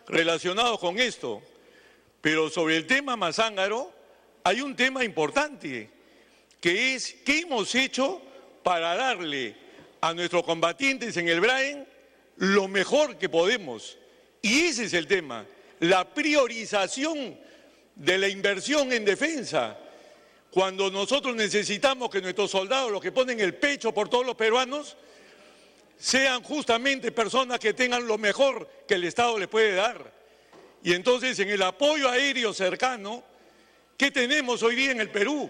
relacionados con esto. Pero sobre el tema Mazángaro hay un tema importante, que es qué hemos hecho para darle a nuestros combatientes en el Braen lo mejor que podemos. Y ese es el tema, la priorización de la inversión en defensa. Cuando nosotros necesitamos que nuestros soldados, los que ponen el pecho por todos los peruanos, sean justamente personas que tengan lo mejor que el Estado les puede dar. Y entonces en el apoyo aéreo cercano, ¿qué tenemos hoy día en el Perú?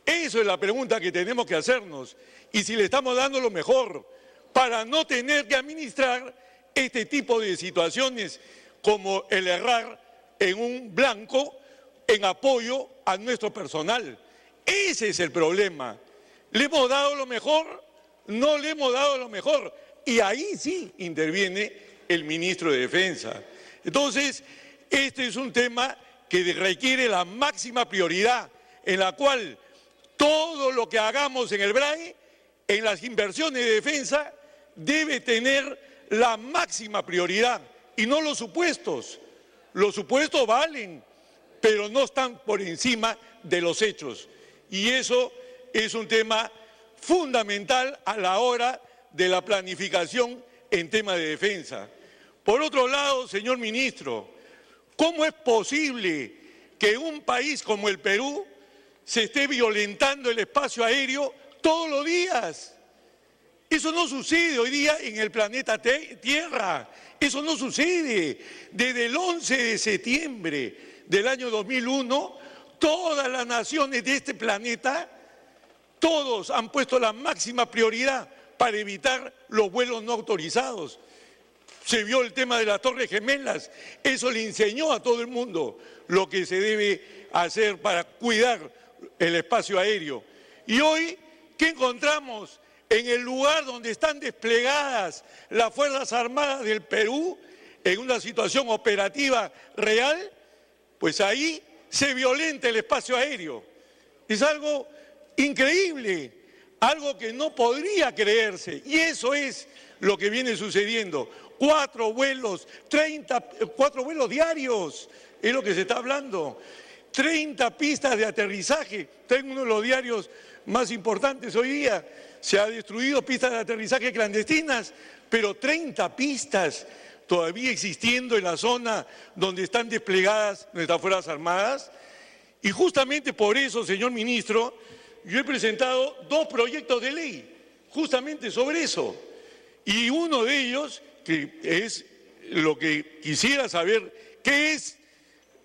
Eso es la pregunta que tenemos que hacernos. Y si le estamos dando lo mejor para no tener que administrar este tipo de situaciones como el errar en un blanco en apoyo a nuestro personal. Ese es el problema. ¿Le hemos dado lo mejor? No le hemos dado lo mejor. Y ahí sí interviene el ministro de Defensa. Entonces, este es un tema que requiere la máxima prioridad, en la cual todo lo que hagamos en el BRAE, en las inversiones de defensa, debe tener la máxima prioridad y no los supuestos. Los supuestos valen, pero no están por encima de los hechos. Y eso es un tema fundamental a la hora de la planificación en tema de defensa. Por otro lado, señor ministro, ¿cómo es posible que en un país como el Perú se esté violentando el espacio aéreo todos los días? Eso no sucede hoy día en el planeta Tierra. Eso no sucede. Desde el 11 de septiembre del año 2001, todas las naciones de este planeta, todos han puesto la máxima prioridad para evitar los vuelos no autorizados. Se vio el tema de las Torres Gemelas. Eso le enseñó a todo el mundo lo que se debe hacer para cuidar el espacio aéreo. Y hoy, ¿qué encontramos? En el lugar donde están desplegadas las Fuerzas Armadas del Perú, en una situación operativa real, pues ahí se violenta el espacio aéreo. Es algo increíble, algo que no podría creerse. Y eso es lo que viene sucediendo. 4 vuelos diarios, es lo que se está hablando. 30 pistas de aterrizaje. Tengo uno de los diarios más importantes hoy día. Se ha destruido pistas de aterrizaje clandestinas, pero 30 pistas todavía existiendo en la zona donde están desplegadas nuestras Fuerzas Armadas. Y justamente por eso, señor ministro, yo he presentado 2 proyectos de ley, justamente sobre eso. Y uno de ellos, que es lo que quisiera saber, qué es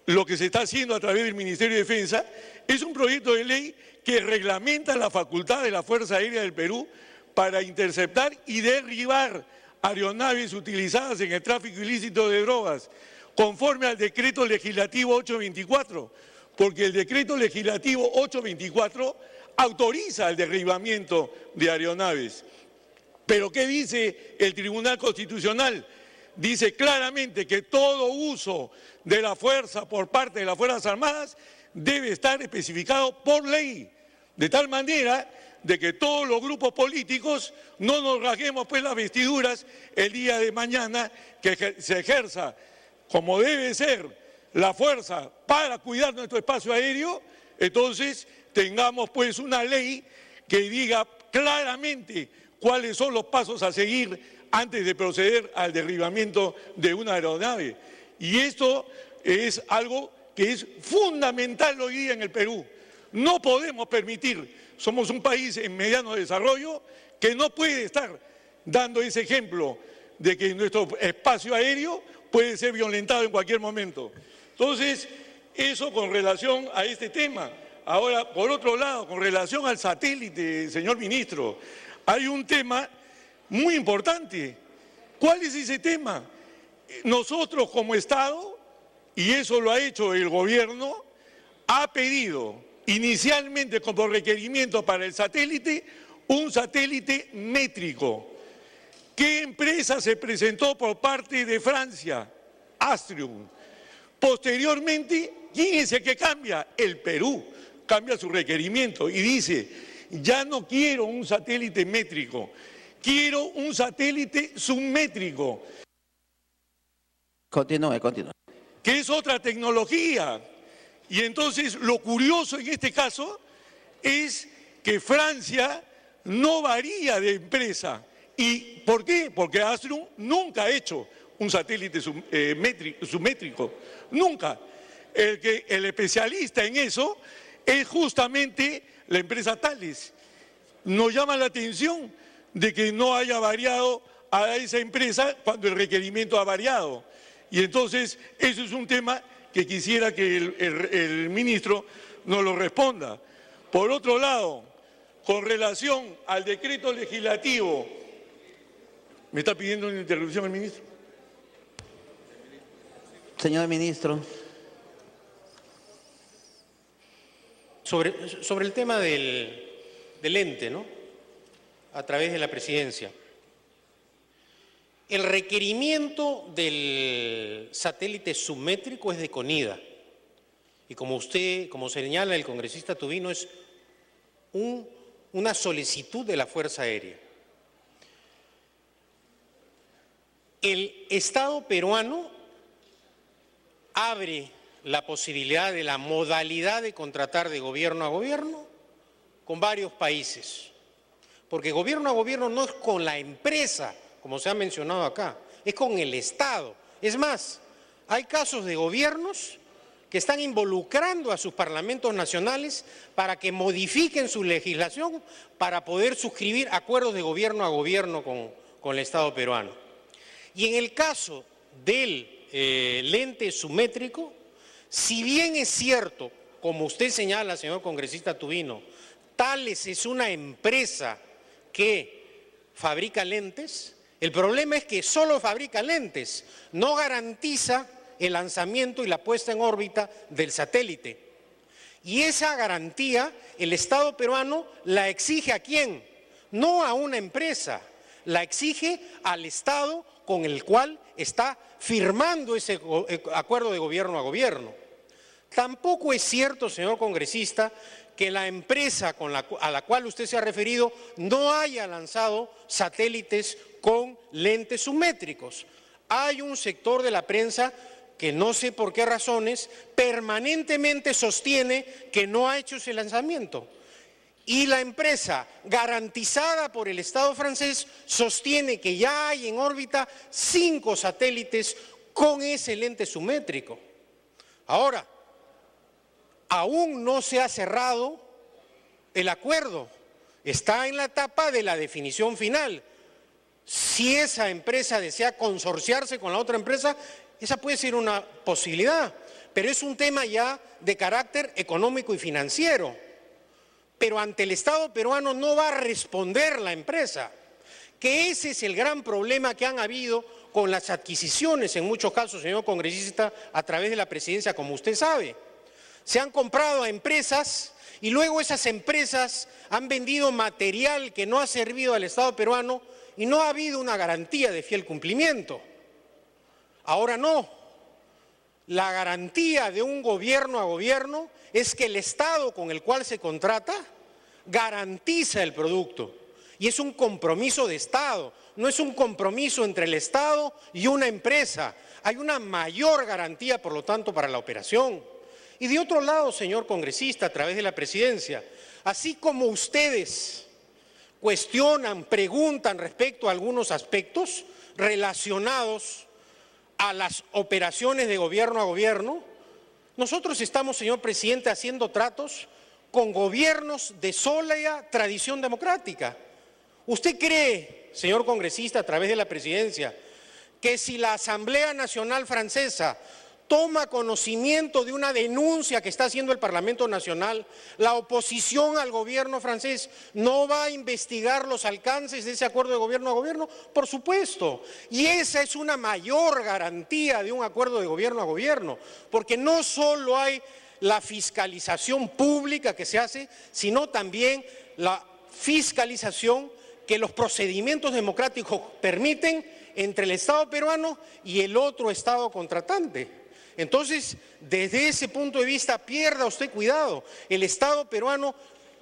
lo que se está haciendo a través del Ministerio de Defensa, es un proyecto de ley que reglamenta la facultad de la Fuerza Aérea del Perú para interceptar y derribar aeronaves utilizadas en el tráfico ilícito de drogas, conforme al decreto legislativo 824, porque el decreto legislativo 824 autoriza el derribamiento de aeronaves. Pero ¿qué dice el Tribunal Constitucional? Dice claramente que todo uso de la fuerza por parte de las Fuerzas Armadas debe estar especificado por ley, de tal manera de que todos los grupos políticos no nos rasguemos pues las vestiduras el día de mañana, que se ejerza como debe ser la fuerza para cuidar nuestro espacio aéreo. Entonces tengamos pues una ley que diga claramente cuáles son los pasos a seguir antes de proceder al derribamiento de una aeronave. Y esto es algo que es fundamental hoy día en el Perú. No podemos permitir, somos un país en mediano desarrollo que no puede estar dando ese ejemplo de que nuestro espacio aéreo puede ser violentado en cualquier momento. Entonces, eso con relación a este tema. Ahora, por otro lado, con relación al satélite, señor ministro, hay un tema muy importante. ¿Cuál es ese tema? Nosotros como Estado, y eso lo ha hecho el gobierno, ha pedido inicialmente como requerimiento para el satélite un satélite métrico. ¿Qué empresa se presentó por parte de Francia? Astrium. Posteriormente, ¿quién es el que cambia? El Perú cambia su requerimiento y dice: ya no quiero un satélite métrico, quiero un satélite submétrico. Continúe. que es otra tecnología. Y entonces lo curioso en este caso es que Francia no varía de empresa. ¿Y por qué? Porque Astrum nunca ha hecho un satélite submétrico, nunca. El especialista en eso es justamente la empresa Thales. Nos llama la atención de que no haya variado a esa empresa cuando el requerimiento ha variado. Y entonces eso es un tema que quisiera que el ministro nos lo responda. Por otro lado, con relación al decreto legislativo, ¿me está pidiendo una interrupción el ministro? Señor ministro. Sobre el tema del ente, ¿no? A través de la presidencia. El requerimiento del satélite submétrico es de CONIDA. Y como señala el congresista Tubino, es una solicitud de la Fuerza Aérea. El Estado peruano abre la posibilidad de la modalidad de contratar de gobierno a gobierno con varios países. Porque gobierno a gobierno no es con la empresa, como se ha mencionado acá, es con el Estado. Es más, hay casos de gobiernos que están involucrando a sus parlamentos nacionales para que modifiquen su legislación para poder suscribir acuerdos de gobierno a gobierno con el Estado peruano. Y en el caso del lente submétrico, si bien es cierto, como usted señala, señor congresista Tubino, Thales es una empresa que fabrica lentes, el problema es que solo fabrica lentes, no garantiza el lanzamiento y la puesta en órbita del satélite. Y esa garantía el Estado peruano la exige ¿a quién? No a una empresa, la exige al Estado con el cual está firmando ese acuerdo de gobierno a gobierno. Tampoco es cierto, señor congresista, que la empresa a la cual usted se ha referido no haya lanzado satélites con lentes submétricos. Hay un sector de la prensa que no sé por qué razones permanentemente sostiene que no ha hecho ese lanzamiento. Y la empresa, garantizada por el Estado francés, sostiene que ya hay en órbita 5 satélites con ese lente submétrico. Ahora, aún no se ha cerrado el acuerdo, está en la etapa de la definición final. Si esa empresa desea consorciarse con la otra empresa, esa puede ser una posibilidad, pero es un tema ya de carácter económico y financiero. Pero ante el Estado peruano no va a responder la empresa, que ese es el gran problema que han habido con las adquisiciones, en muchos casos, señor congresista, a través de la presidencia, como usted sabe. Se han comprado a empresas y luego esas empresas han vendido material que no ha servido al Estado peruano y no ha habido una garantía de fiel cumplimiento. Ahora no. La garantía de un gobierno a gobierno es que el Estado con el cual se contrata garantiza el producto. Y es un compromiso de Estado, no es un compromiso entre el Estado y una empresa. Hay una mayor garantía, por lo tanto, para la operación. Y de otro lado, señor congresista, a través de la presidencia, así como ustedes cuestionan, preguntan respecto a algunos aspectos relacionados a las operaciones de gobierno a gobierno, nosotros estamos, señor presidente, haciendo tratos con gobiernos de sólida tradición democrática. ¿Usted cree, señor congresista, a través de la presidencia, que si la Asamblea Nacional Francesa toma conocimiento de una denuncia que está haciendo el Parlamento Nacional, la oposición al gobierno francés no va a investigar los alcances de ese acuerdo de gobierno a gobierno? Por supuesto. Y esa es una mayor garantía de un acuerdo de gobierno a gobierno, porque no solo hay la fiscalización pública que se hace, sino también la fiscalización que los procedimientos democráticos permiten entre el Estado peruano y el otro Estado contratante. Entonces, desde ese punto de vista, pierda usted cuidado. El Estado peruano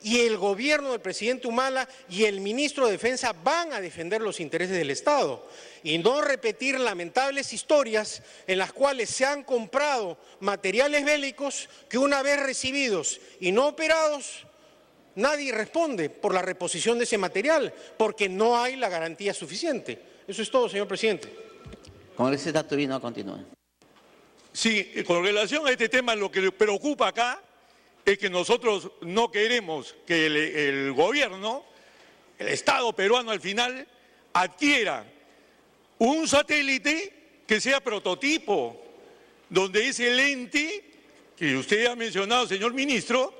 y el gobierno del presidente Humala y el ministro de Defensa van a defender los intereses del Estado y no repetir lamentables historias en las cuales se han comprado materiales bélicos que una vez recibidos y no operados, nadie responde por la reposición de ese material porque no hay la garantía suficiente. Eso es todo, señor presidente. Congresista Turino, continúe. Sí, con relación a este tema, lo que le preocupa acá es que nosotros no queremos que el gobierno, el Estado peruano al final, adquiera un satélite que sea prototipo, donde ese lente que usted ha mencionado, señor ministro,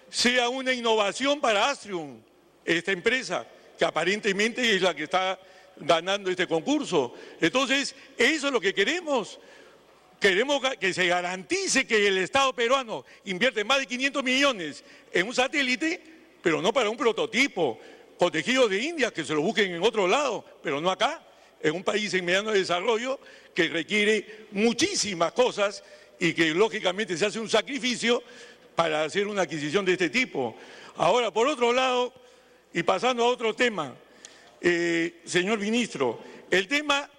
sea una innovación para Astrium, esta empresa, que aparentemente es la que está ganando este concurso. Entonces, eso es lo que queremos. Queremos que se garantice que el Estado peruano invierte más de 500 millones en un satélite, pero no para un prototipo, conejillos de India, que se lo busquen en otro lado, pero no acá, en un país en mediano desarrollo que requiere muchísimas cosas y que lógicamente se hace un sacrificio para hacer una adquisición de este tipo. Ahora, por otro lado, y pasando a otro tema, señor ministro, el tema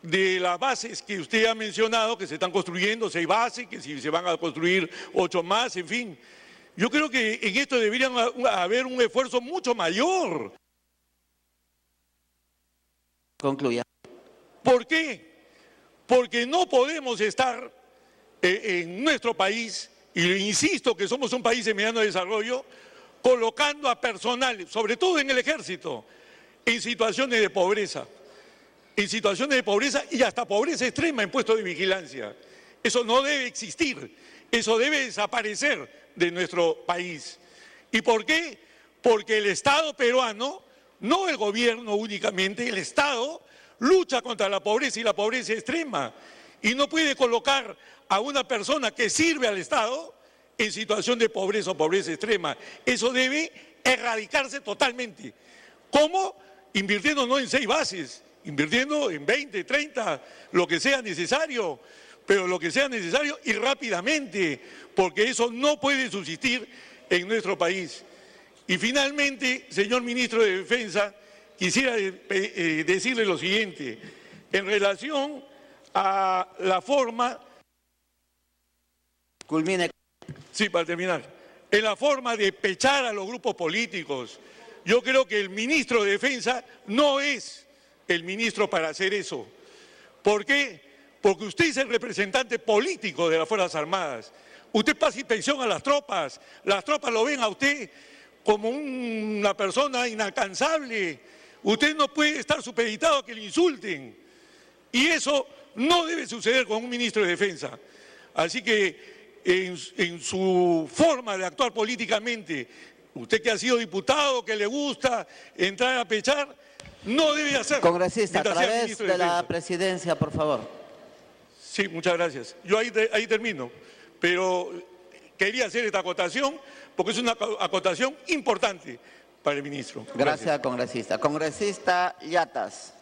de las bases que usted ha mencionado, que se están construyendo 6 bases, que si se van a construir 8 más, en fin. Yo creo que en esto debería haber un esfuerzo mucho mayor. Concluya. ¿Por qué? Porque no podemos estar en nuestro país, y insisto que somos un país en mediano desarrollo, colocando a personal, sobre todo en el ejército, en situaciones de pobreza. En situaciones de pobreza y hasta pobreza extrema en puestos de vigilancia. Eso no debe existir, eso debe desaparecer de nuestro país. ¿Y por qué? Porque el Estado peruano, no el gobierno únicamente, el Estado lucha contra la pobreza y la pobreza extrema y no puede colocar a una persona que sirve al Estado en situación de pobreza o pobreza extrema. Eso debe erradicarse totalmente. ¿Cómo? Invirtiendo no en 6 bases, invirtiendo en 20, 30, lo que sea necesario, pero lo que sea necesario y rápidamente, porque eso no puede subsistir en nuestro país. Y finalmente, señor ministro de Defensa, quisiera decirle lo siguiente, en relación a la forma... Culmine. Sí, para terminar. En la forma de pechar a los grupos políticos, yo creo que el ministro de Defensa no es el ministro para hacer eso. ¿Por qué? Porque usted es el representante político de las Fuerzas Armadas. Usted pasa inspección a las tropas lo ven a usted como una persona inalcanzable. Usted no puede estar supeditado a que le insulten. Y eso no debe suceder con un ministro de Defensa. Así que en su forma de actuar políticamente, usted que ha sido diputado, que le gusta entrar a pechar, no debe hacerlo. Congresista, a través de la presidencia, por favor. Sí, muchas gracias. Yo ahí termino, pero quería hacer esta acotación porque es una acotación importante para el ministro. Gracias, congresista. Congresista Yatas.